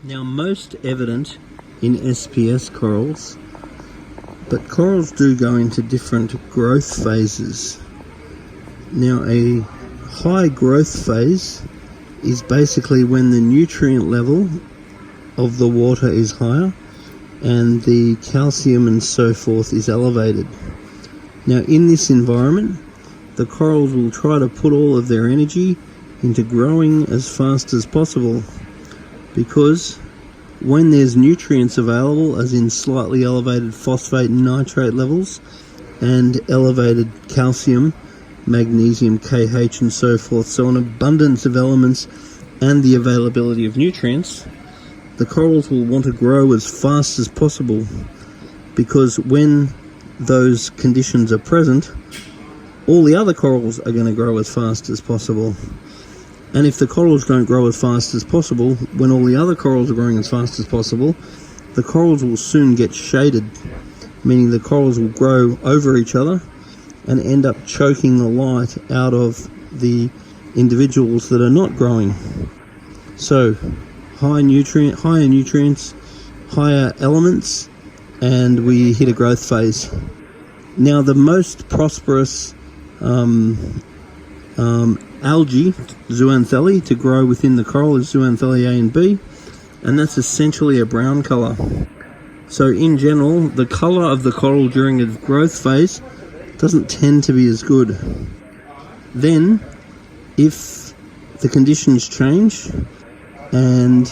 Now, most evident in SPS corals, but corals do go into different growth phases. Now, a high growth phase is basically when the nutrient level of the water is higher and the calcium and so forth is elevated. Now, in this environment, the corals will try to put all of their energy into growing as fast as possible, because when there's nutrients available, as in slightly elevated phosphate and nitrate levels and elevated calcium, magnesium, KH and so forth, so an abundance of elements and the availability of nutrients, the corals will want to grow as fast as possible, because when those conditions are present, all the other corals are going to grow as fast as possible. And if the corals don't grow as fast as possible, when all the other corals are growing as fast as possible, the corals will soon get shaded, meaning the corals will grow over each other and end up choking the light out of the individuals that are not growing. So, higher nutrients, higher elements, and we hit a growth phase. Now, the most prosperous algae, zooxanthellae, to grow within the coral is zooxanthellae A and B, and that's essentially a brown colour. So in general, the colour of the coral during its growth phase doesn't tend to be as good. Then, if the conditions change and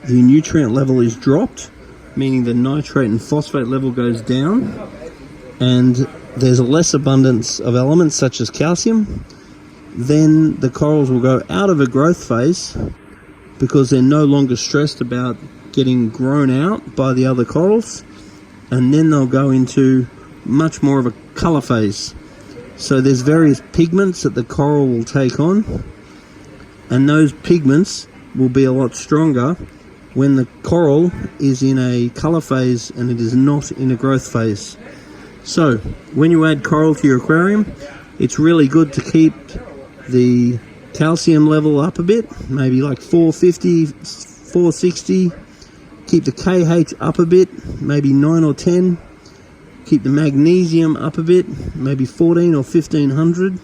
the nutrient level is dropped, meaning the nitrate and phosphate level goes down, and there's a less abundance of elements such as calcium, then the corals will go out of a growth phase because they're no longer stressed about getting grown out by the other corals, and then they'll go into much more of a colour phase. So there's various pigments that the coral will take on, and those pigments will be a lot stronger when the coral is in a colour phase and it is not in a growth phase. So when you add coral to your aquarium, it's really good to keep the calcium level up a bit, maybe like 450, 460. Keep the KH up a bit, maybe 9 or 10. Keep the magnesium up a bit, maybe 14 or 1500.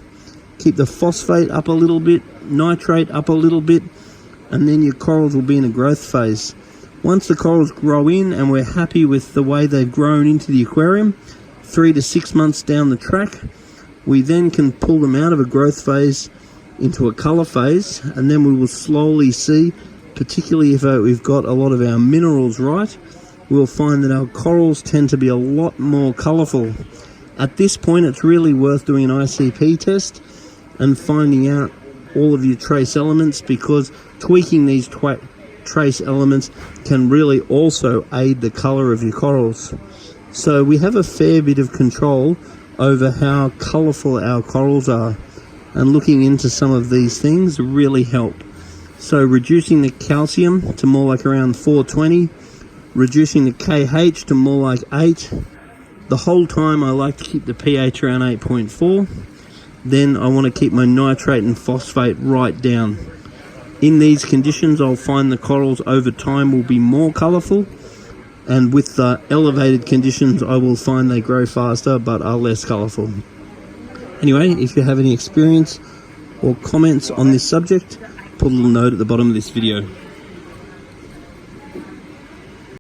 Keep the phosphate up a little bit, nitrate up a little bit, and then your corals will be in a growth phase. Once the corals grow in and we're happy with the way they've grown into the aquarium, 3 to 6 months down the track, we then can pull them out of a growth phase into a colour phase, and then we will slowly see, particularly if we've got a lot of our minerals right, we'll find that our corals tend to be a lot more colourful. At this point, it's really worth doing an ICP test and finding out all of your trace elements, because tweaking these trace elements can really also aid the colour of your corals. So we have a fair bit of control over how colourful our corals are, and looking into some of these things really help. So reducing the calcium to more like around 420, reducing the KH to more like 8. The whole time I like to keep the pH around 8.4. Then I want to keep my nitrate and phosphate right down. In these conditions, I'll find the corals over time will be more colourful, and with the elevated conditions, I will find they grow faster but are less colourful. Anyway, if you have any experience or comments on this subject, put a little note at the bottom of this video.